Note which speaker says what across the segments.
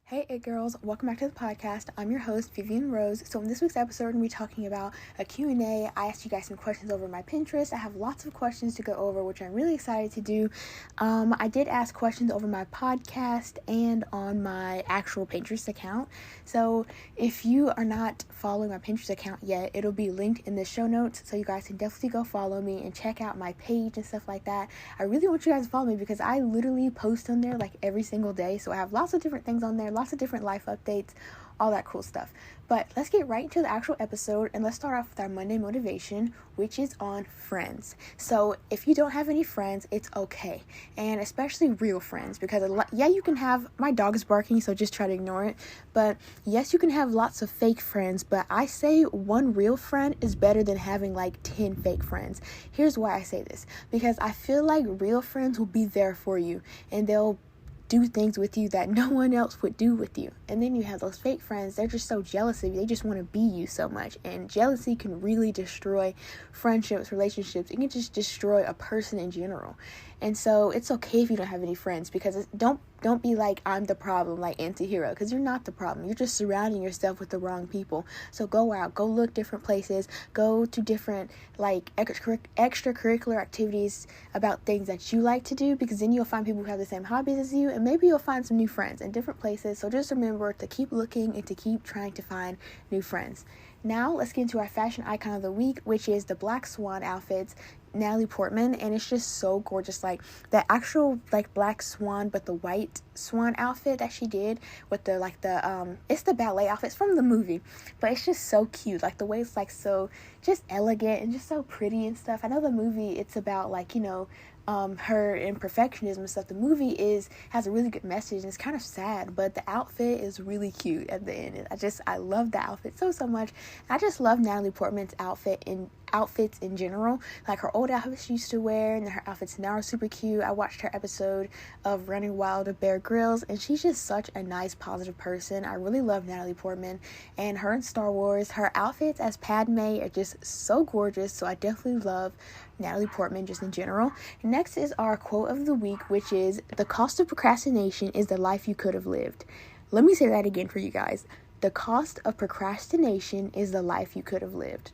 Speaker 1: Hey it girls, welcome back to the podcast. I'm your host, Vivian Rose. So in this week's episode, we're going to be talking about a Q&A. I asked you guys some questions over my Pinterest. I have lots of questions to go over, which I'm really excited to do. I did ask questions over my podcast and on my actual Pinterest account. So if you are not following my Pinterest account yet, it'll be linked in the show notes. So you guys can definitely go follow me and check out my page and stuff like that. I really want you guys to follow me because I literally post on there like every single day. So I have lots of different things on there, lots of different life updates, all that cool stuff. But let's get right into the actual episode, and let's start off with our Monday motivation, which is on friends. So if you don't have any friends, it's okay, and especially real friends, because you can have, my dog is barking, so just try to ignore it, but yes, you can have lots of fake friends, but I say one real friend is better than having like 10 fake friends. Here's why I say this, because I feel like real friends will be there for you, and they'll do things with you that no one else would do with you. And then you have those fake friends, they're just so jealous of you, they just want to be you so much, and jealousy can really destroy friendships, relationships. It can just destroy a person in general. And so it's okay if you don't have any friends, because don't be like, I'm the problem, like anti-hero, because you're not the problem. You're just surrounding yourself with the wrong people. So go out, go look different places, go to different like extracurricular activities about things that you like to do, because then you'll find people who have the same hobbies as you, and maybe you'll find some new friends in different places. So just remember to keep looking and to keep trying to find new friends. Now let's get into our fashion icon of the week, which is the Black Swan outfits, Natalie Portman, and it's just so gorgeous. Like the actual like black swan, but the white swan outfit that she did with the it's the ballet outfits from the movie, but it's just so cute. Like the way it's like so just elegant and just so pretty and stuff. I know the movie, it's about like, her and perfectionism and stuff. The movie has a really good message, and it's kind of sad, but the outfit is really cute at the end. I love the outfit so much. I just love Natalie Portman's outfits in general, like her old outfits she used to wear, and her outfits now are super cute. I watched her episode of Running Wild with Bear Grylls, and she's just such a nice, positive person. I really love Natalie Portman, and her in Star Wars, her outfits as Padme are just so gorgeous. So I definitely love Natalie Portman just in general. Next is our quote of the week, which is, the cost of procrastination is the life you could have lived. Let me say that again for you guys. The cost of procrastination is the life you could have lived.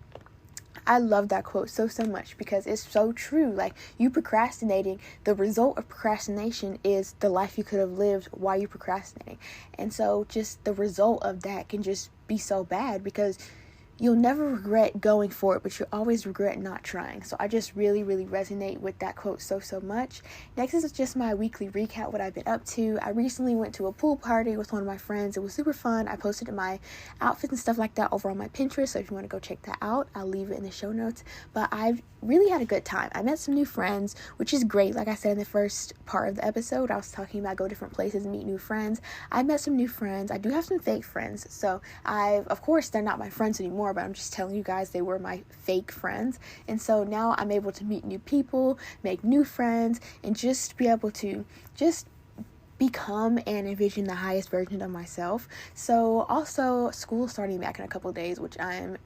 Speaker 1: I love that quote so much, because it's so true. Like, you procrastinating, the result of procrastination is the life you could have lived while you're procrastinating. And so just the result of that can just be so bad, because you'll never regret going for it, but you'll always regret not trying. So I just really resonate with that quote so much. Next is just my weekly recap, what I've been up to. I recently went to a pool party with one of my friends. It was super fun. I posted my outfits and stuff like that over on my Pinterest, so if you want to go check that out, I'll leave it in the show notes. But I've really had a good time. I met some new friends, which is great. Like I said in the first part of the episode, I was talking about go different places and meet new friends. I met some new friends. I do have some fake friends, so of course they're not my friends anymore, but I'm just telling you guys they were my fake friends. And so now I'm able to meet new people, make new friends, and just be able to just become and envision the highest version of myself. So also, school starting back in a couple of days, which I'm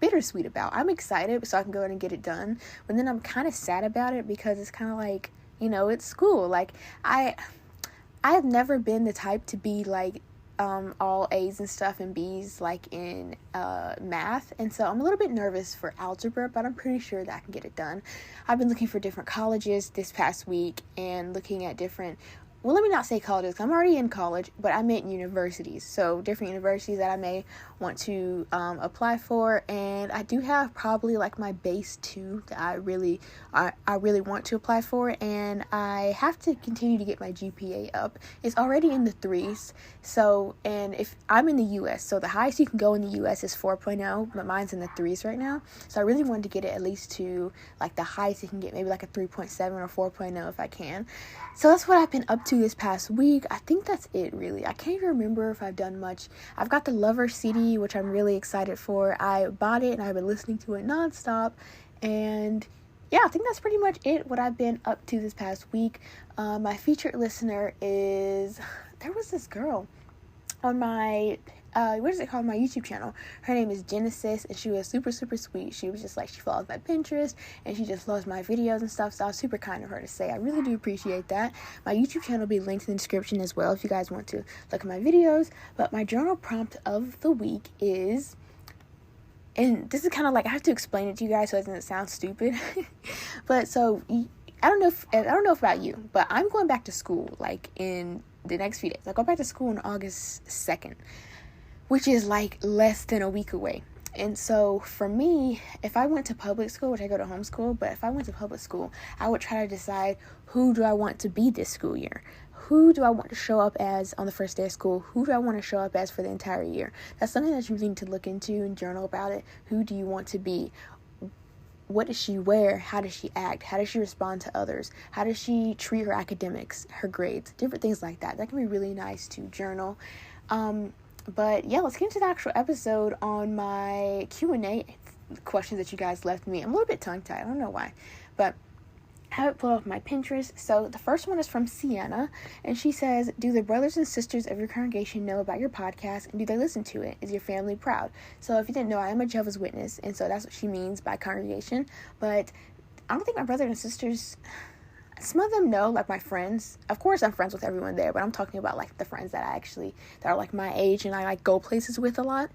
Speaker 1: bittersweet about. I'm excited so I can go in and get it done, but then I'm kind of sad about it, because it's kind of like, it's school. Like I've never been the type to be like all A's and stuff and B's like in math, and so I'm a little bit nervous for algebra, but I'm pretty sure that I can get it done. I've been looking for different colleges this past week and looking at different, well, let me not say colleges, 'cause I'm already in college, but I meant universities. So different universities that I may want to apply for, and I do have probably like my base 2 that I really want to apply for, and I have to continue to get my GPA up. It's already in the 3s, so, and if I'm in the US, so the highest you can go in the US is 4.0, but mine's in the 3s right now, so I really wanted to get it at least to like the highest you can get, maybe like a 3.7 or 4.0 if I can. So that's what I've been up to this past week. I think that's it, really. I can't even remember if I've done much. I've got the Lover CD, which I'm really excited for. I bought it and I've been listening to it nonstop, and yeah, I think that's pretty much it, what I've been up to this past week. My featured listener is, there was this girl on my what is it called? My YouTube channel. Her name is Genesis, and she was super, super sweet. She was just like, she follows my Pinterest, and she just loves my videos and stuff, so I was super kind of her to say. I really do appreciate that. My YouTube channel will be linked in the description as well if you guys want to look at my videos. But my journal prompt of the week is, and this is kind of like, I have to explain it to you guys so it doesn't sound stupid. But so, I don't know if about you, but I'm going back to school like in the next few days. I go back to school on August 2nd, which is like less than a week away. And so for me, if I went to public school, which I go to homeschool, but if I went to public school, I would try to decide, who do I want to be this school year? Who do I want to show up as on the first day of school? Who do I want to show up as for the entire year? That's something that you need to look into and journal about it. Who do you want to be? What does she wear? How does she act? How does she respond to others? How does she treat her academics, her grades, different things like that? That can be really nice to journal. But yeah, let's get into the actual episode on my Q&A questions that you guys left me. I'm a little bit tongue-tied. I don't know why. But I have it pulled up my Pinterest. So the first one is from Sienna, and she says, do the brothers and sisters of your congregation know about your podcast, and do they listen to it? Is your family proud? So if you didn't know, I am a Jehovah's Witness, and so that's what she means by congregation. But I don't think my brothers and sisters, some of them know, like my friends. Of course, I'm friends with everyone there, but I'm talking about like the friends that that are like my age and I like go places with a lot.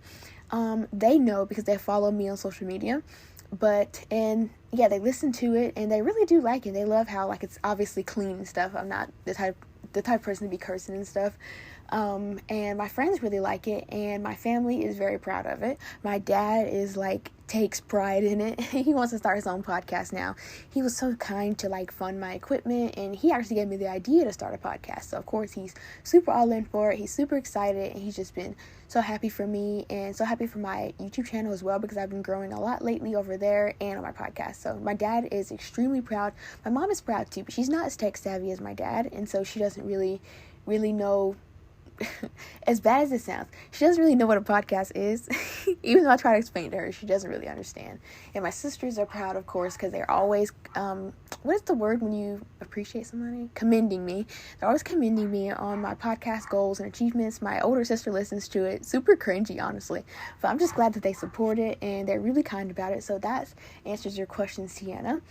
Speaker 1: They know because they follow me on social media. And they listen to it and they really do like it. They love how like it's obviously clean and stuff. I'm not the type of person to be cursing and stuff. And my friends really like it, and my family is very proud of it. My dad is like, takes pride in it. He wants to start his own podcast now. He was so kind to like fund my equipment, and he actually gave me the idea to start a podcast. So of course he's super all in for it. He's super excited, and he's just been so happy for me and so happy for my YouTube channel as well, because I've been growing a lot lately over there and on my podcast. So my dad is extremely proud. My mom is proud too, but she's not as tech savvy as my dad, and so she doesn't really know. As bad as it sounds, she doesn't really know what a podcast is. Even though I try to explain to her, she doesn't really understand. And my sisters are proud, of course, because they're always what is the word when you appreciate somebody? Commending me. They're always commending me on my podcast goals and achievements. My older sister listens to it. Super cringy, honestly, but I'm just glad that they support it and they're really kind about it. So that answers your question, Sienna.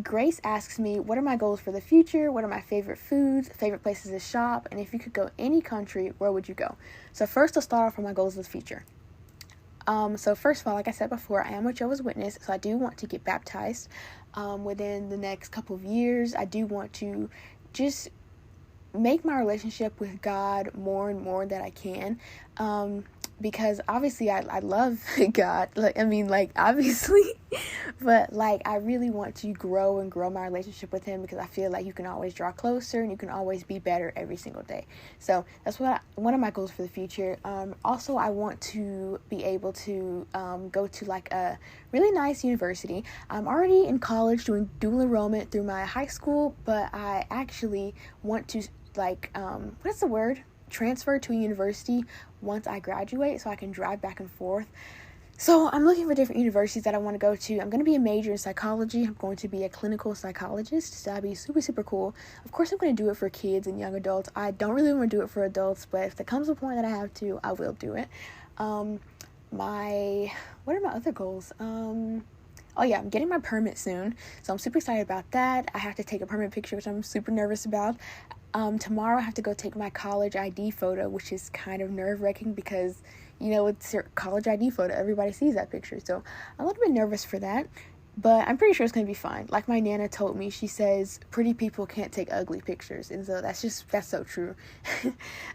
Speaker 1: Grace asks me, what are my goals for the future? What are my favorite foods, favorite places to shop? And if you could go any country, where would you go? So first, I'll start off with my goals of the future. So first of all, like I said before, I am a Jehovah's Witness, so I do want to get baptized within the next couple of years. I do want to just make my relationship with God more and more that I can. Because obviously I love God, obviously, but I really want to grow my relationship with him, because I feel like you can always draw closer and you can always be better every single day. So that's one of my goals for the future. Also, I want to be able to go to a really nice university. I'm already in college doing dual enrollment through my high school, but I actually want to transfer to a university once I graduate, so I can drive back and forth. So I'm looking for different universities that I want to go to. I'm going to be a major in psychology. I'm going to be a clinical psychologist, so that'd be super, super cool. Of course, I'm going to do it for kids and young adults. I don't really want to do it for adults, but if there comes a point that I have to, I will do it. What are my other goals? Oh yeah, I'm getting my permit soon, so I'm super excited about that. I have to take a permit picture, which I'm super nervous about. Tomorrow I have to go take my college ID photo, which is kind of nerve-wracking because, it's your college ID photo. Everybody sees that picture, so I'm a little bit nervous for that. But I'm pretty sure it's going to be fine. Like my Nana told me, she says pretty people can't take ugly pictures. And so that's so true.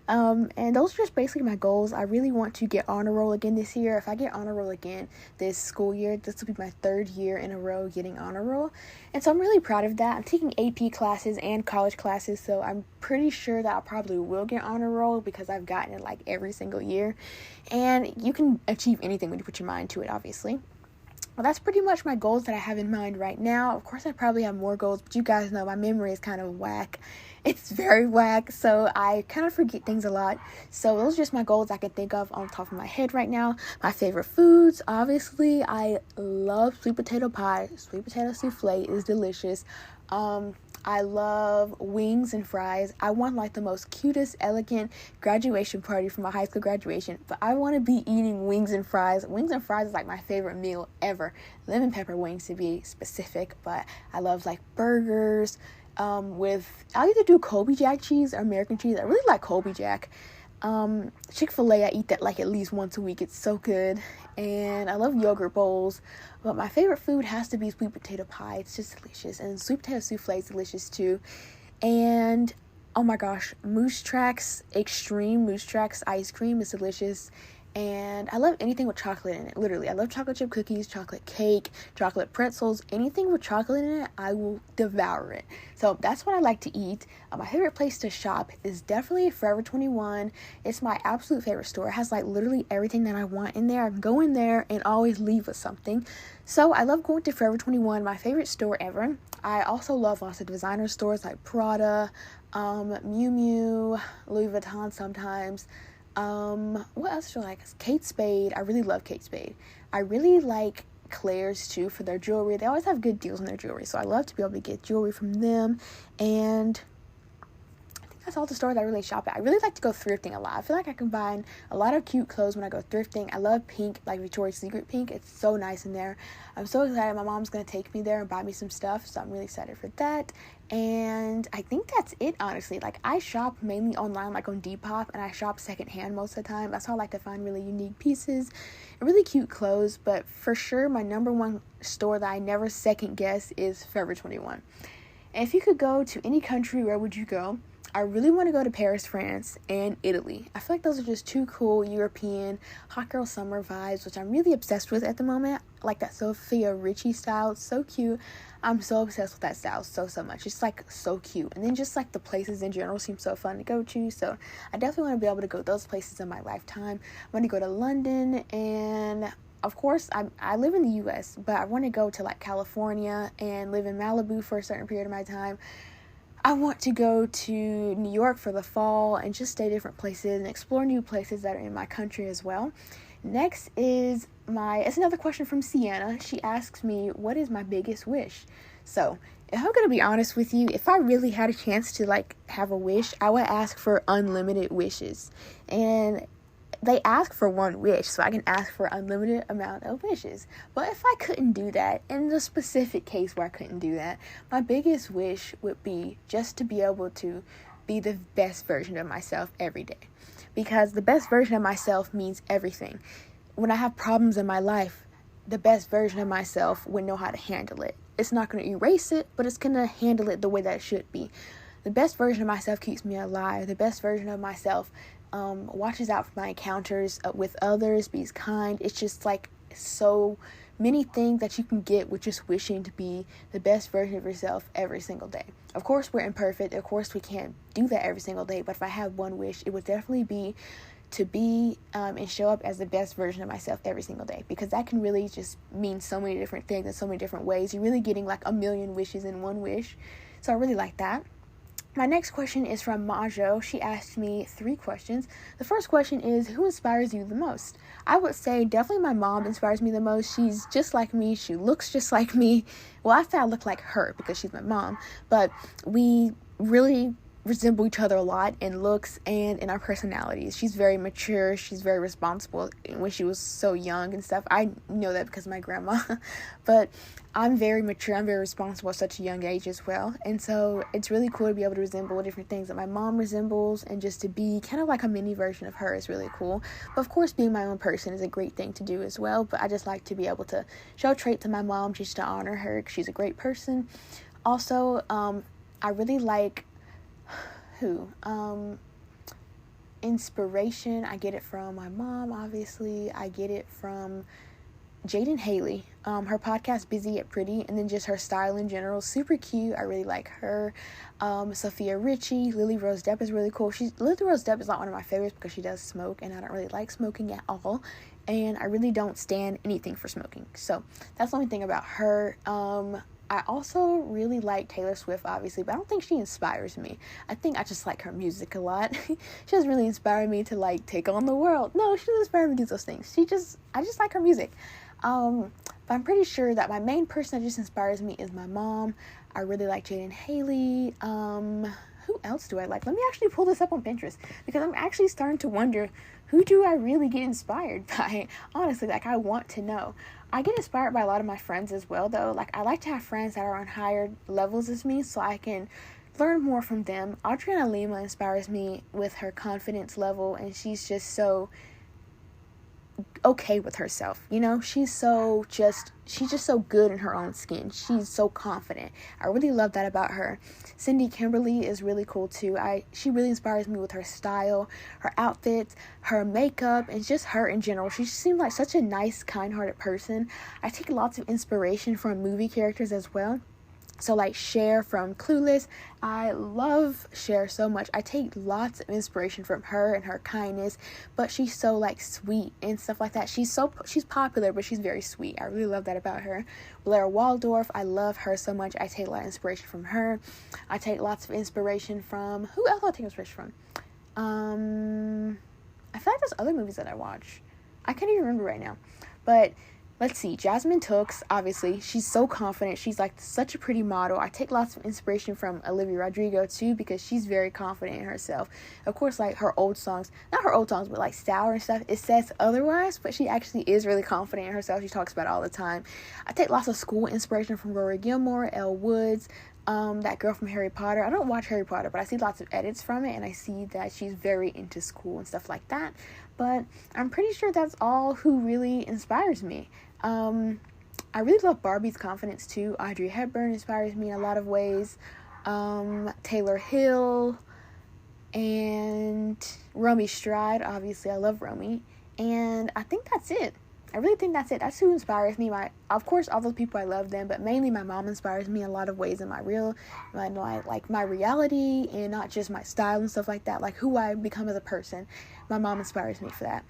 Speaker 1: And those are just basically my goals. I really want to get honor roll again this year. If I get honor roll again this school year, this will be my 3rd year in a row getting honor roll. And so I'm really proud of that. I'm taking AP classes and college classes, so I'm pretty sure that I probably will get honor roll because I've gotten it every single year. And you can achieve anything when you put your mind to it, obviously. Well, that's pretty much my goals that I have in mind right now. Of course, I probably have more goals, but you guys know my memory is kind of whack. It's very whack, so I kind of forget things a lot. So those are just my goals I can think of on top of my head right now. My favorite foods, obviously, I love sweet potato pie. Sweet potato souffle is delicious. I love wings and fries. I want like the most cutest, elegant graduation party for my high school graduation, but I want to be eating wings and fries. Wings and fries is like my favorite meal ever. Lemon pepper wings to be specific, but I love like burgers I'll either do Colby Jack cheese or American cheese. I really like Colby Jack. Chick-fil-A, I eat that like at least once a week. It's so good. And I love yogurt bowls. But my favorite food has to be sweet potato pie. It's just delicious. And sweet potato souffle is delicious too. And oh my gosh, extreme Moose Tracks ice cream is delicious. And I love anything with chocolate in it. Literally, I love chocolate chip cookies, chocolate cake, chocolate pretzels. Anything with chocolate in it, I will devour it. So that's what I like to eat. My favorite place to shop is definitely Forever 21. It's my absolute favorite store. It has like literally everything that I want in there. I can go in there and always leave with something. So I love going to Forever 21, my favorite store ever. I also love lots of designer stores like Prada, Miu Miu, Louis Vuitton sometimes. What else do I like? Kate Spade. I really love Kate Spade. I really like Claire's too for their jewelry. They always have good deals on their jewelry, so I love to be able to get jewelry from them. And I think that's all the stores I really shop at. I really like to go thrifting a lot. I feel like I combine a lot of cute clothes when I go thrifting. I love pink, like Victoria's Secret pink. It's so nice in there. I'm so excited. My mom's going to take me there and buy me some stuff, so I'm really excited for that. And I think that's it, honestly. Like, I shop mainly online, like on Depop, and I shop secondhand most of the time. That's how I like to find really unique pieces and really cute clothes. But for sure, my number one store that I never second guess is Forever 21. And if you could go to any country, where would you go? I really want to go to Paris, France, and Italy. I feel like those are just two cool European hot girl summer vibes, which I'm really obsessed with at the moment. Like that Sophia Richie style. It's so cute. I'm so obsessed with that style so much. It's like so cute. And then just like the places in general seem so fun to go to. So I definitely want to be able to go to those places in my lifetime. I want to go to London, and of course I live in the US, but I want to go to like California and live in Malibu for a certain period of my time. I want to go to New York for the fall and just stay different places and explore new places that are in my country as well. Next is it's another question from Sienna. She asks me, what is my biggest wish? So, if I'm going to be honest with you, if I really had a chance to like have a wish, I would ask for unlimited wishes. And they ask for one wish, so I can ask for unlimited amount of wishes. But if I couldn't do that, in the specific case where I couldn't do that, my biggest wish would be just to be able to be the best version of myself every day. Because the best version of myself means everything. When I have problems in my life, the best version of myself would know how to handle it. It's not going to erase it, but it's going to handle it the way that it should be. The best version of myself keeps me alive. The best version of myself watches out for my encounters with others, be kind. It's just like so many things that you can get with just wishing to be the best version of yourself every single day. Of course, we're imperfect. Of course, we can't do that every single day. But if I had one wish, it would definitely be to be and show up as the best version of myself every single day, because that can really just mean so many different things in so many different ways. You're really getting like a million wishes in one wish. So I really like that. My next question is from Majo. She asked me 3 questions. The first question is, who inspires you the most? I would say definitely my mom inspires me the most. She's just like me. She looks just like me. Well, I say I look like her because she's my mom, but we really resemble each other a lot in looks and in our personalities. She's very mature. She's very responsible. When she was so young and stuff, I know that because of my grandma. But I'm very mature. I'm very responsible at such a young age as well. And so it's really cool to be able to resemble different things that my mom resembles, and just to be kind of like a mini version of her is really cool. But of course, being my own person is a great thing to do as well. But I just like to be able to show traits of my mom just to honor her, because she's a great person. Also, I really like inspiration. I get it from my mom, obviously. I get it from Jaden Haley. Her podcast, Busy Yet Pretty, and then just her style in general, super cute. I really like her. Sophia Richie, Lily Rose Depp is really cool. Lily Rose Depp is not one of my favorites because she does smoke, and I don't really like smoking at all. And I really don't stand anything for smoking. So that's the only thing about her. I also really like Taylor Swift, obviously, but I don't think she inspires me. I think I just like her music a lot. She doesn't really inspire me to, like, take on the world. No, she doesn't inspire me to do those things. I just like her music. But I'm pretty sure that my main person that just inspires me is my mom. I really like Jaden Haley. Who else do I like? Let me actually pull this up on Pinterest, because I'm actually starting to wonder, who do I really get inspired by? Honestly, like, I want to know. I get inspired by a lot of my friends as well, though. Like, I like to have friends that are on higher levels as me, so I can learn more from them. Adriana Lima inspires me with her confidence level, and she's just so okay with herself, you know. She's just so good in her own skin. She's so confident. I really love that about her. Cindy Kimberly is really cool too. She really inspires me with her style, her outfits, her makeup, and just her in general. She just seems like such a nice, kind-hearted person. I take lots of inspiration from movie characters as well. So, like Cher from Clueless, I love Cher so much. I take lots of inspiration from her and her kindness, but she's so, like, sweet and stuff like that. She's popular, but she's very sweet. I really love that about her. Blair Waldorf, I love her so much. I take a lot of inspiration from her. I take lots of inspiration from, who else do I take inspiration from? I feel like there's other movies that I watch. I can't even remember right now, but let's see. Jasmine Tooks, obviously, she's so confident. She's like such a pretty model. I take lots of inspiration from Olivia Rodrigo too, because she's very confident in herself. Of course, like her old songs, not her old songs, but like Sour and stuff, it says otherwise, but she actually is really confident in herself. She talks about it all the time. I take lots of school inspiration from Rory Gilmore, Elle Woods, that girl from Harry Potter. I don't watch Harry Potter, but I see lots of edits from it, and I see that she's very into school and stuff like that. But I'm pretty sure that's all who really inspires me. I really love Barbie's confidence too. Audrey Hepburn inspires me in a lot of ways. Taylor Hill and Romy Stride. Obviously, I love Romy. And I think that's it. I really think that's it. That's who inspires me. Of course, all those people, I love them, but mainly my mom inspires me in a lot of ways in my reality, and not just my style and stuff like that, like who I become as a person. My mom inspires me for that.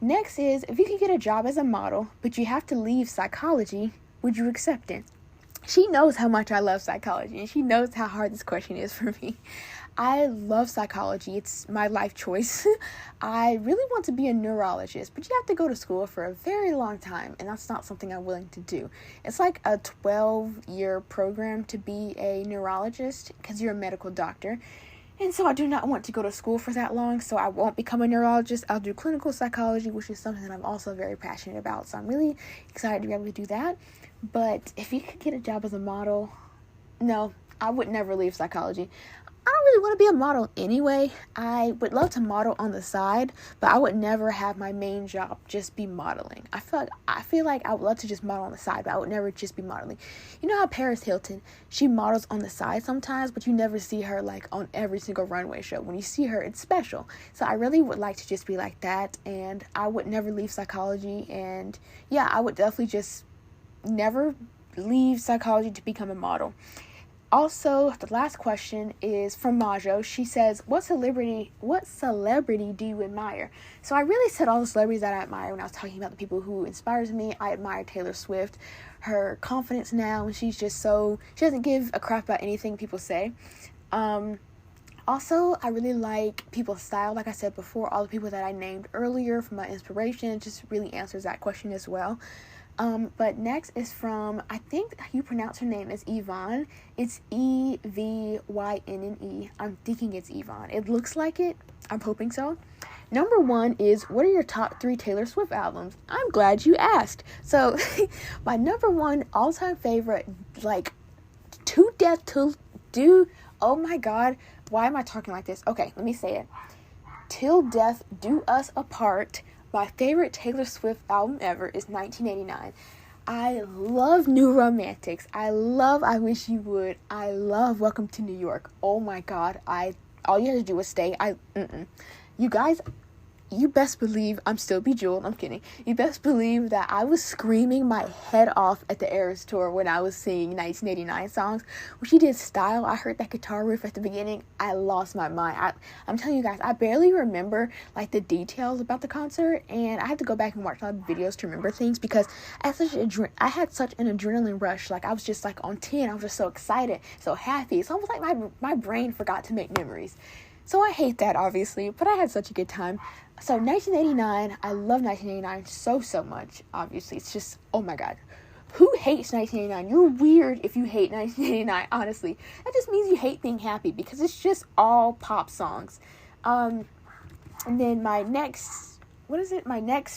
Speaker 1: Next is, if you could get a job as a model, but you have to leave psychology, would you accept it? She knows how much I love psychology, and she knows how hard this question is for me. I love psychology. It's my life choice. I really want to be a neurologist, but you have to go to school for a very long time, and that's not something I'm willing to do. It's like a 12-year program to be a neurologist, because you're a medical doctor. And so I do not want to go to school for that long, so I won't become a neurologist. I'll do clinical psychology, which is something that I'm also very passionate about. So I'm really excited to be able to do that. But if you could get a job as a model, no, I would never leave psychology. I don't really want to be a model anyway. I would love to model on the side, but I would never have my main job just be modeling. I feel like I would love to just model on the side, but I would never just be modeling. You know how Paris Hilton, she models on the side sometimes, but you never see her like on every single runway show. When you see her, it's special. So I really would like to just be like that, and I would never leave psychology. And yeah, I would definitely just never leave psychology to become a model. Also, the last question is from Majo. She says, what celebrity do you admire? So I really said all the celebrities that I admire when I was talking about the people who inspires me. I admire Taylor Swift, her confidence now, and she's just she doesn't give a crap about anything people say. Also, I really like people's style. Like I said before, all the people that I named earlier for my inspiration just really answers that question as well. But next is from, I think you pronounce her name as Yvonne. It's Evynne. I'm thinking it's Yvonne. It looks like it. I'm hoping so. Number 1 is, what are your top 3 Taylor Swift albums? I'm glad you asked. So, my number 1 all-time favorite, like, oh my god, why am I talking like this? Okay, let me say it. Till Death Do Us Apart. My favorite Taylor Swift album ever is 1989. I love New Romantics. I love I Wish You Would. I love Welcome to New York. Oh my god. All you have to do is stay. You guys, you best believe I'm still Bejeweled. I'm kidding. You best believe that I was screaming my head off at the Eras Tour when I was singing 1989 songs. When she did Style, I heard that guitar riff at the beginning. I lost my mind. I'm telling you guys, I barely remember like the details about the concert, and I had to go back and watch a lot of videos to remember things, because I had such an adrenaline rush. Like, I was just like on 10. I was just so excited, so happy. It's almost like my brain forgot to make memories. So I hate that, obviously, but I had such a good time. So 1989, I love 1989 so much, obviously. It's just, oh my god. Who hates 1989? You're weird if you hate 1989, honestly. That just means you hate being happy, because it's just all pop songs. And then my next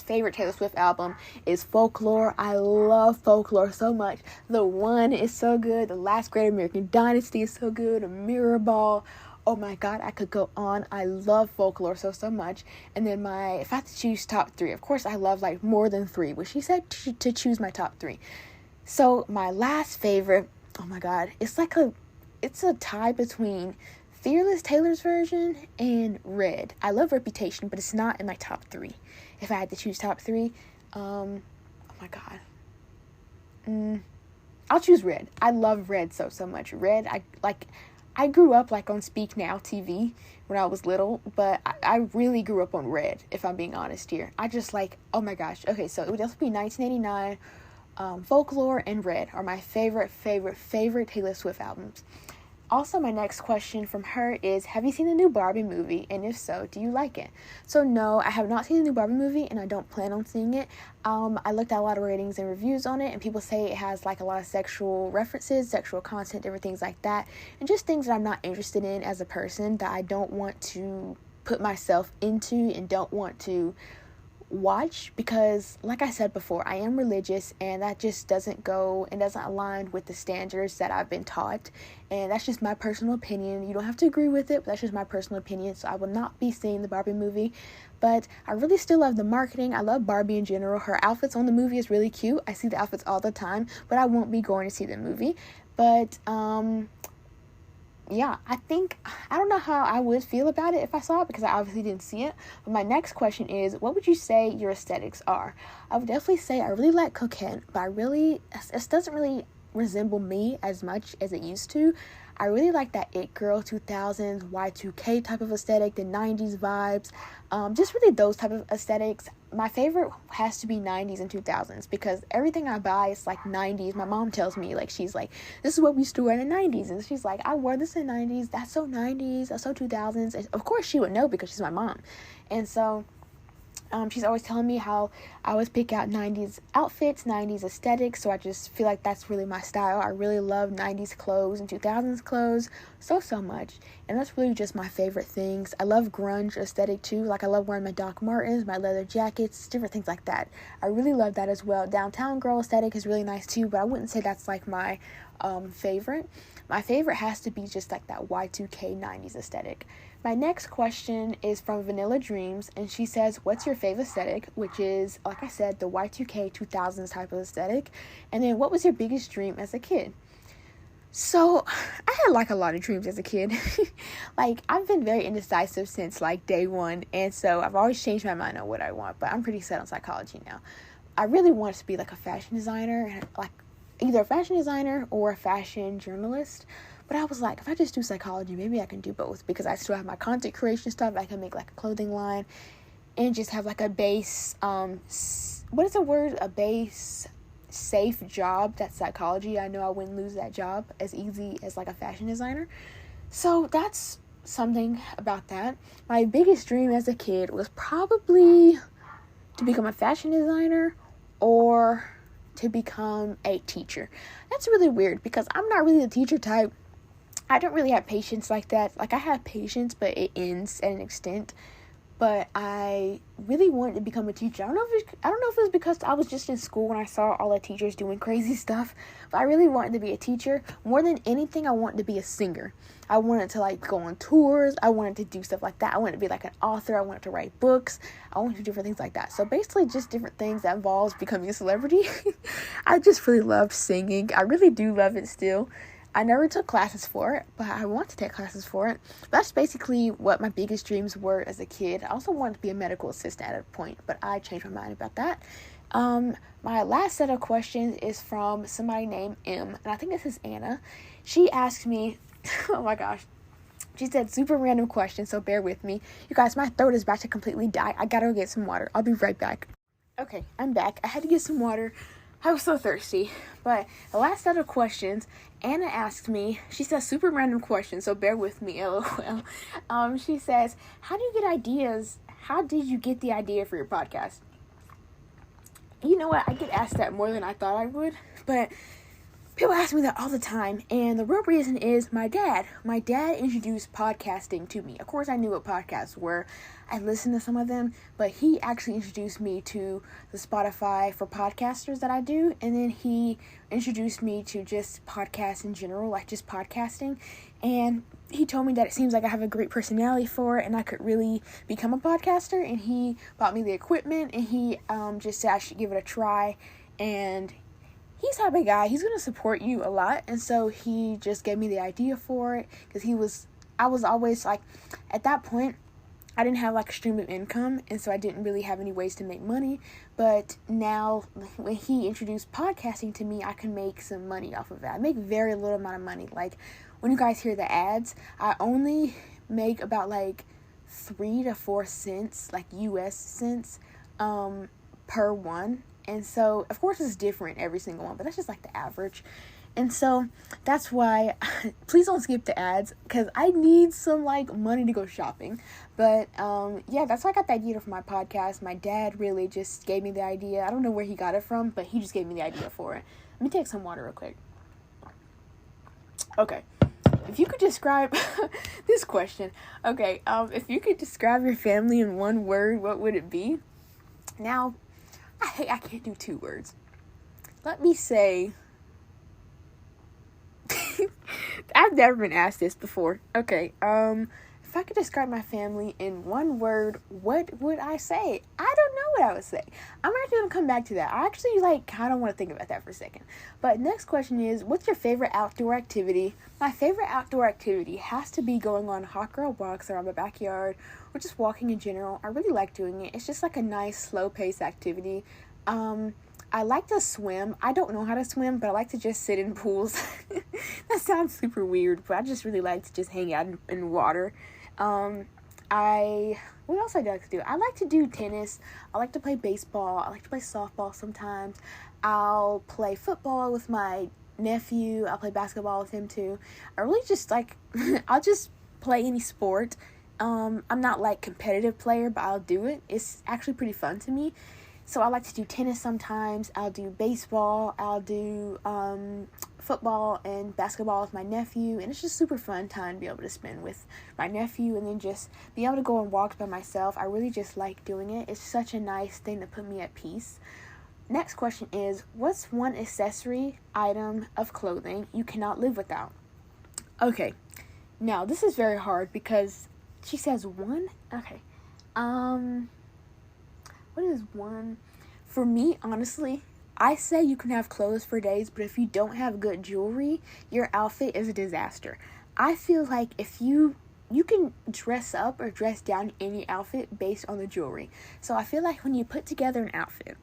Speaker 1: favorite Taylor Swift album is Folklore. I love Folklore so much. The One is so good. The Last Great American Dynasty is so good. A Mirror Ball. Oh my god, I could go on. I love Folklore so much. And then if I have to choose top 3, of course I love like more than 3, but she said to choose my top 3. So my last favorite, oh my god, it's a tie between Fearless Taylor's version and Red. I love Reputation, but it's not in my top 3. If I had to choose top 3, oh my god. I'll choose Red. I love Red so much. Red, I grew up like on Speak Now TV when I was little, but I really grew up on Red, if I'm being honest here. I just like, oh my gosh. Okay, so it would definitely be 1989, Folklore, and Red are my favorite Taylor Swift albums. Also, my next question from her is, have you seen the new Barbie movie? And if so, do you like it? So no, I have not seen the new Barbie movie, and I don't plan on seeing it. I looked at a lot of ratings and reviews on it, and people say it has like a lot of sexual references, sexual content, different things like that, and just things that I'm not interested in as a person, that I don't want to put myself into and don't want to watch, because like I said before, I am religious, and that just doesn't align with the standards that I've been taught, and that's just my personal opinion. You don't have to agree with it, but that's just my personal opinion. So I will not be seeing the Barbie movie, but I really still love the marketing. I love Barbie in general. Her outfits on the movie is really cute. I see the outfits all the time, but I won't be going to see the movie. But yeah, I don't know how I would feel about it if I saw it, because I obviously didn't see it. But my next question is, what would you say your aesthetics are? I would definitely say I really like Coquette, but it doesn't really resemble me as much as it used to. I really like that It Girl 2000s, Y2K type of aesthetic, the 90s vibes, just really those type of aesthetics. My favorite has to be 90s and 2000s, because everything I buy is like 90s. My mom tells me, like, she's like, this is what we used to wear in the 90s, and she's like, I wore this in the 90s, that's so 90s, that's so 2000s, and of course she would know because she's my mom. And so she's always telling me how I always pick out 90s outfits, 90s aesthetics, so I just feel like that's really my style. I really love 90s clothes and 2000s clothes so much, and that's really just my favorite things. I love grunge aesthetic too. Like, I love wearing my Doc Martens, my leather jackets, different things like that. I really love that as well. Downtown girl aesthetic is really nice too, but I wouldn't say that's like my favorite. My favorite has to be just like that Y2K 90s aesthetic. My next question is from Vanilla Dreams, and she says, what's your favorite aesthetic? Which is, like I said, the Y2K 2000s type of aesthetic. And then, what was your biggest dream as a kid? So, I had like a lot of dreams as a kid. Like, I've been very indecisive since like day one, and so I've always changed my mind on what I want, but I'm pretty set on psychology now. I really wanted to be like a fashion designer, like either a fashion designer or a fashion journalist. But I was like, if I just do psychology, maybe I can do both, because I still have my content creation stuff. I can make like a clothing line and just have like a base, a base safe job. That's psychology. I know I wouldn't lose that job as easy as like a fashion designer. So that's something about that. My biggest dream as a kid was probably to become a fashion designer or to become a teacher. That's really weird, because I'm not really the teacher type. I don't really have patience like that. Like, I have patience, but it ends at an extent. But I really wanted to become a teacher. I don't know if it was because I was just in school when I saw all the teachers doing crazy stuff. But I really wanted to be a teacher. More than anything, I wanted to be a singer. I wanted to like go on tours. I wanted to do stuff like that. I wanted to be like an author. I wanted to write books. I wanted to do different things like that. So basically just different things that involves becoming a celebrity. I just really loved singing. I really do love it still. I never took classes for it, but I want to take classes for it. That's basically what my biggest dreams were as a kid. I also wanted to be a medical assistant at a point, but I changed my mind about that. My last set of questions is from somebody named M, and I think this is Anna. She asked me, oh my gosh, she said super random question, so bear with me. You guys, my throat is about to completely die. I gotta go get some water. I'll be right back. Okay, I'm back. I had to get some water. I was so thirsty. But the last set of questions, Anna asked me, she says super random question, so bear with me, LOL. She says, how do you get ideas? How did you get the idea for your podcast? you know what? I get asked that more than I thought I would, but people ask me that all the time, and the real reason is my dad. My dad introduced podcasting to me. Of course, I knew what podcasts were. I listened to some of them, but he actually introduced me to the Spotify for podcasters that I do, and then he introduced me to just podcasts in general, like just podcasting, and he told me that it seems like I have a great personality for it, and I could really become a podcaster, and he bought me the equipment, and he just said I should give it a try, and he's that type of guy. He's going to support you a lot. And so he just gave me the idea for it. Because I was always like, at that point, I didn't have like a stream of income. And so I didn't really have any ways to make money. But now, when he introduced podcasting to me, I can make some money off of it. I make very little amount of money. Like, when you guys hear the ads, I only make about like 3 to 4 cents, like US cents, per one. And so, of course, it's different every single one, but that's just like the average. And so, that's why, please don't skip the ads, because I need some, like, money to go shopping. But, yeah, that's why I got the idea for my podcast. My dad really just gave me the idea. I don't know where he got it from, but he just gave me the idea for it. Let me take some water real quick. Okay. If you could describe, this question. Okay, if you could describe your family in one word, what would it be? Now, I can't do 2 words. Let me say, I've never been asked this before. Okay, if I could describe my family in one word, what would I say? I don't know what I would say. I'm actually going to come back to that. I actually, kind of want to think about that for a second. But next question is, what's your favorite outdoor activity? My favorite outdoor activity has to be going on hot girl walks around my backyard, or just walking in general. I really like doing it. It's just like a nice, slow-paced activity. I like to swim. I don't know how to swim, but I like to just sit in pools. That sounds super weird, but I just really like to just hang out in water. What else I like to do? I like to do tennis. I like to play baseball. I like to play softball sometimes. I'll play football with my nephew. I'll play basketball with him too. I really just I'll just play any sport. I'm not like competitive player, but I'll do it. It's actually pretty fun to me. So I like to do tennis sometimes. I'll do baseball. I'll do football and basketball with my nephew. And it's just super fun time to be able to spend with my nephew, and then just be able to go on walks by myself. I really just like doing it. It's such a nice thing to put me at peace. Next question is, what's one accessory item of clothing you cannot live without? Okay. Now, this is very hard because she says one. Okay. What is one? For me, honestly, I say you can have clothes for days, but if you don't have good jewelry, your outfit is a disaster. I feel like if you can dress up or dress down any outfit based on the jewelry. So I feel like when you put together an outfit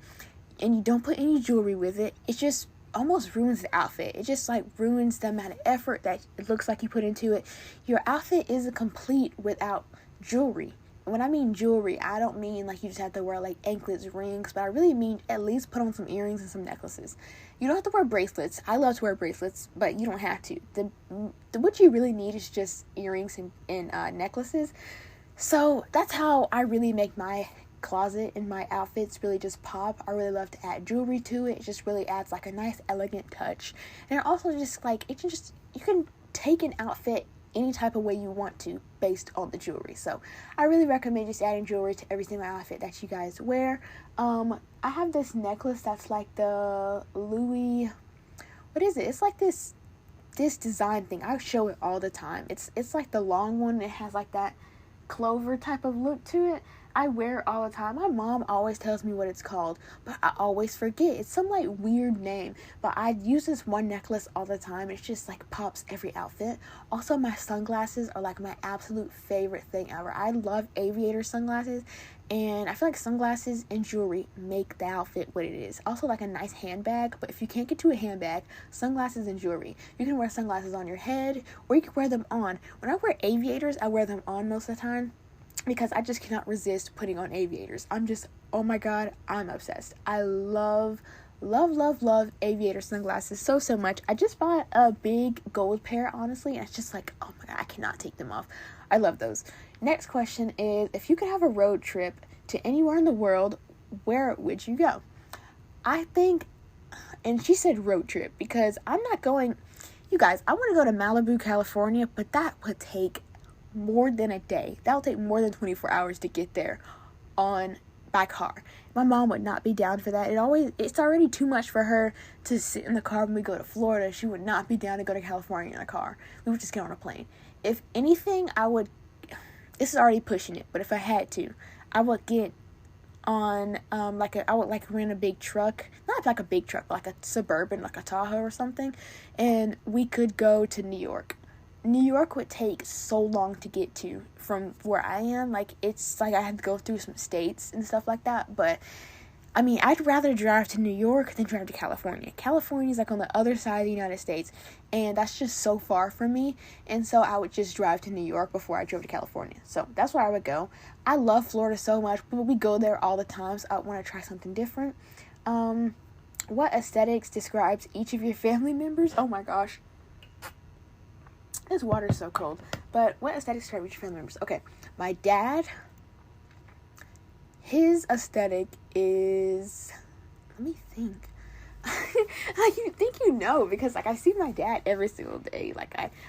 Speaker 1: and you don't put any jewelry with it, it just almost ruins the outfit. It just ruins the amount of effort that it looks like you put into it. Your outfit isn't complete without jewelry. When I mean jewelry, I don't mean you just have to wear anklets, rings, but I really mean at least put on some earrings and some necklaces. You don't have to wear bracelets. I love to wear bracelets, but you don't have to. What you really need is just earrings and necklaces. So that's how I really make my closet and my outfits really just pop. I really love to add jewelry to it. It just really adds a nice, elegant touch. And it also just you can take an outfit any type of way you want to based on the jewelry. So I really recommend just adding jewelry to every single outfit that you guys wear. I have this necklace that's the Louis, what is it? It's this design thing. I show it all the time. It's the long one. It has that clover type of look to it. I wear it all the time. My mom always tells me what it's called, but I always forget. It's some weird name, but I use this one necklace all the time. It's just pops every outfit. Also, my sunglasses are my absolute favorite thing ever. I love aviator sunglasses, and I feel like sunglasses and jewelry make the outfit what it is. Also, a nice handbag, but if you can't get to a handbag, sunglasses and jewelry. You can wear sunglasses on your head, or you can wear them on. When I wear aviators, I wear them on most of the time, because I just cannot resist putting on aviators. Oh my god, I'm obsessed. I love aviator sunglasses so much. I just bought a big gold pair, honestly, and it's just oh my god, I cannot take them off. I love those. Next question is, if you could have a road trip to anywhere in the world, where would you go? I think, and she said road trip, because I'm not going, you guys, I want to go to Malibu, California, but that would take more than a day. That would take more than 24 hours to get there by car. My mom would not be down for that. It's already too much for her to sit in the car when we go to Florida. She would not be down to go to California in a car. We would just get on a plane. If anything, this is already pushing it, but if I had to, I would get on, I would rent a big truck, not like a big truck, but like a Suburban, like a Tahoe or something, and we could go to New York. New York would take so long to get to from where I am. It's like I had to go through some states and stuff like that. But, I mean, I'd rather drive to New York than drive to California. California's on the other side of the United States, and that's just so far from me. And so I would just drive to New York before I drove to California. So that's where I would go. I love Florida so much, but we go there all the time, so I want to try something different. What aesthetics describes each of your family members? Oh my gosh. This water is so cold. But what aesthetics describe each family members? Okay, my dad, his aesthetic is, let me think. You think because I see my dad every single day.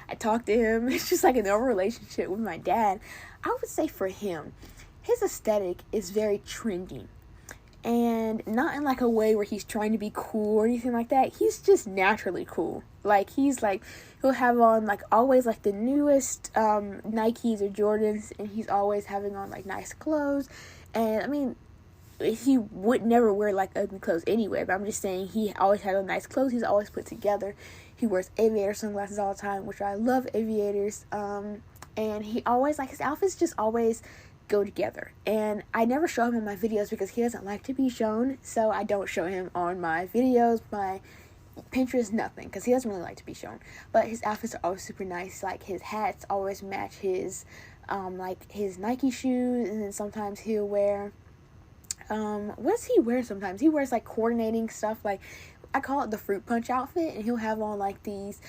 Speaker 1: I talk to him. It's just like a normal relationship with my dad. I would say for him, his aesthetic is very trendy. And not in a way where he's trying to be cool or anything like that. He's just naturally cool. He'll have on always the newest Nikes or Jordans, and he's always having on nice clothes. And I mean, he would never wear ugly clothes anyway, but I'm just saying he always had on nice clothes. He's always put together. He wears aviator sunglasses all the time, which I love aviators. And he always his outfits just always go together. And I never show him in my videos because he doesn't like to be shown, so I don't show him on my videos, my Pinterest, nothing, because he doesn't really like to be shown. But his outfits are always super nice. His hats always match his his Nike shoes, and then sometimes he'll wear what does he wear sometimes? He wears coordinating stuff, I call it the fruit punch outfit, and he'll have on these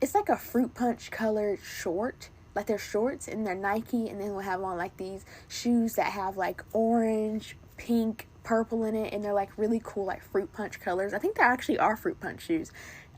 Speaker 1: it's a fruit punch colored short. They're shorts and they're Nike, and then we'll have on these shoes that have orange, pink, purple in it, and they're really cool fruit punch colors. I think they actually are fruit punch shoes.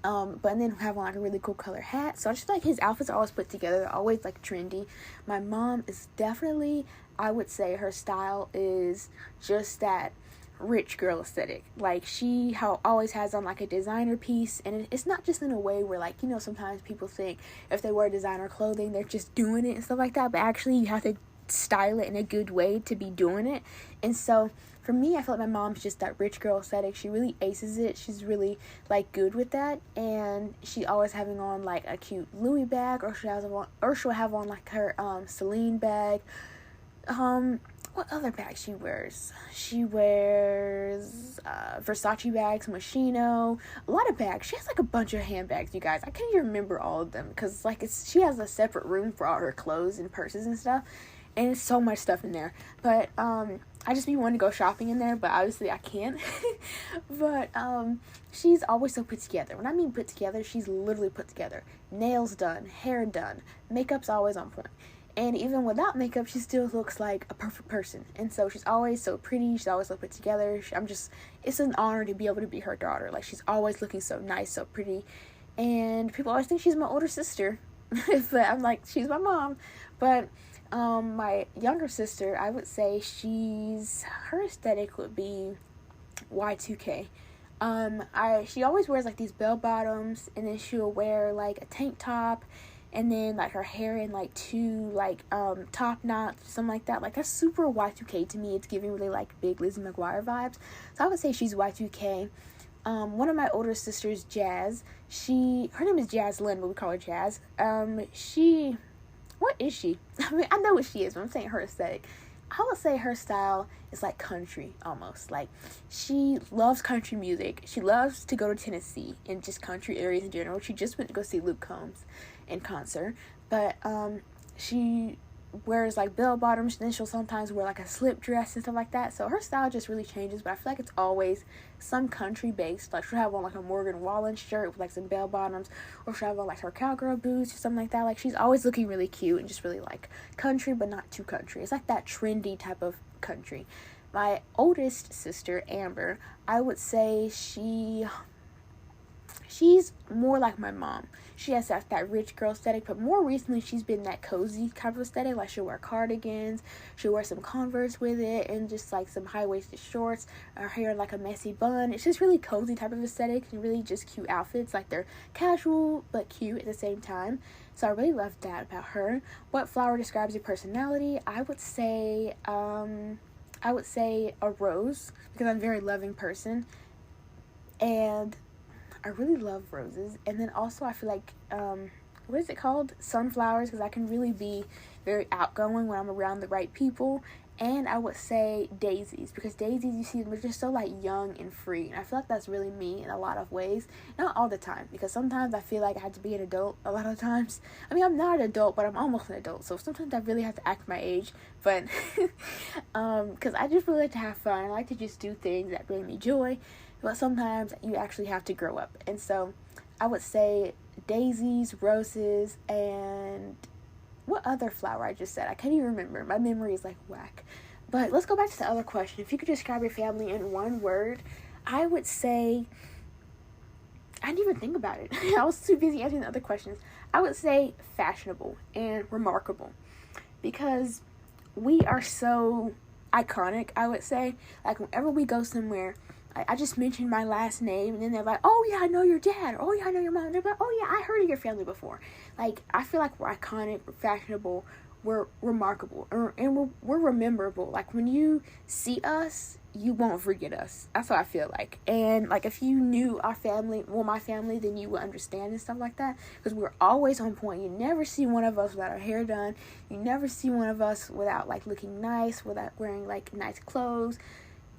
Speaker 1: And then we'll have on a really cool color hat. So I just his outfits are always put together. They're always trendy. My mom is definitely, I would say her style is just that rich girl aesthetic. She always has on a designer piece, and it's not just in a way where sometimes people think if they wear designer clothing they're just doing it and stuff like that, but actually you have to style it in a good way to be doing it. And so for me, I feel my mom's just that rich girl aesthetic. She really aces it. She's really good with that, and she always having on a cute Louis bag, or she'll have on her Celine bag. What other bag she wears? She wears Versace bags, Moschino, a lot of bags. She has a bunch of handbags, you guys. I can't even remember all of them because she has a separate room for all her clothes and purses and stuff, and it's so much stuff in there. But I just be wanting to go shopping in there, but obviously I can't. But she's always so put together. When I mean put together, she's literally put together. Nails done, hair done, makeup's always on point. And even without makeup, she still looks like a perfect person. And so she's always so pretty. She's always so put together. It's an honor to be able to be her daughter. She's always looking so nice, so pretty. And people always think she's my older sister. But I'm she's my mom. But my younger sister, I would say her aesthetic would be Y2K. She always wears these bell bottoms, and then she'll wear a tank top, and then her hair in two top knots, something like that. That's super Y2K to me. It's giving really big Lizzie McGuire vibes. So I would say she's Y2K. One of my older sisters, Jazz, her name is Jazz Lynn, but we call her Jazz. What is she? I mean, I know what she is, but I'm saying her aesthetic. I would say her style is country, almost. She loves country music. She loves to go to Tennessee and just country areas in general. She just went to go see Luke Combs in concert. But she wears like bell bottoms, then she'll sometimes wear like a slip dress and stuff like that. So her style just really changes, but I feel like it's always some country based. Like she'll have on like a Morgan Wallen shirt with like some bell bottoms, or she'll have on like her cowgirl boots or something like that. Like she's always looking really cute and just really like country, but not too country. It's like that trendy type of country. My oldest sister, Amber, I would say she's more like my mom. She has that rich girl aesthetic, but more recently she's been that cozy kind of aesthetic. Like she'll wear cardigans, she'll wear some Converse with it, and just like some high-waisted shorts, her hair in like a messy bun. It's just really cozy type of aesthetic, and really just cute outfits. Like they're casual but cute at the same time. So I really love that about her. What flower describes your personality? I would say a rose, because I'm a very loving person, and I really love roses. And then also I feel like, what is it called? Sunflowers, because I can really be very outgoing when I'm around the right people. And I would say daisies, because daisies, you see, they're just so like young and free. And I feel like that's really me in a lot of ways. Not all the time, because sometimes I feel like I have to be an adult a lot of times. I mean, I'm not an adult, but I'm almost an adult. So sometimes I really have to act my age. But, because I just really like to have fun. I like to just do things that bring me joy. But sometimes you actually have to grow up. And so I would say daisies, roses, and what other flower I just said? I can't even remember. My memory is like whack. But let's go back to the other question. If you could describe your family in one word, I would say, I didn't even think about it. I was too busy answering the other questions. I would say fashionable and remarkable, because we are so iconic, I would say. Like whenever we go somewhere, I just mentioned my last name, and then they're like, oh yeah, I know your dad, or oh yeah, I know your mom. And they're like, oh yeah, I heard of your family before. Like, I feel like we're iconic, we're fashionable, we're remarkable, and we're rememberable. Like, when you see us, you won't forget us. That's what I feel like. And like, if you knew our family, well, my family, then you would understand and stuff like that, because we're always on point. You never see one of us without our hair done. You never see one of us without like looking nice, without wearing like nice clothes.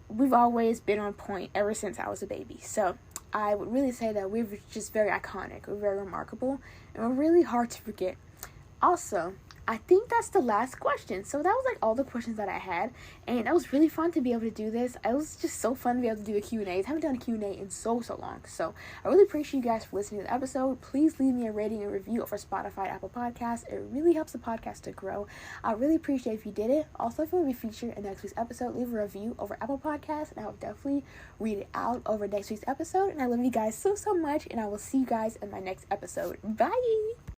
Speaker 1: We've always been on point ever since I was a baby. So I would really say that we're just very iconic. We're very remarkable, and we're really hard to forget. Also, I think that's the last question. So that was like all the questions that I had, and it was really fun to be able to do this. It was just so fun to be able to do the Q&As. I haven't done a Q&A in so long. So I really appreciate you guys for listening to the episode. Please leave me a rating and review over Spotify, Apple Podcasts. It really helps the podcast to grow. I really appreciate if you did it. Also, if you want to be featured in next week's episode, leave a review over Apple Podcasts, and I will definitely read it out over next week's episode. And I love you guys so much, and I will see you guys in my next episode. Bye!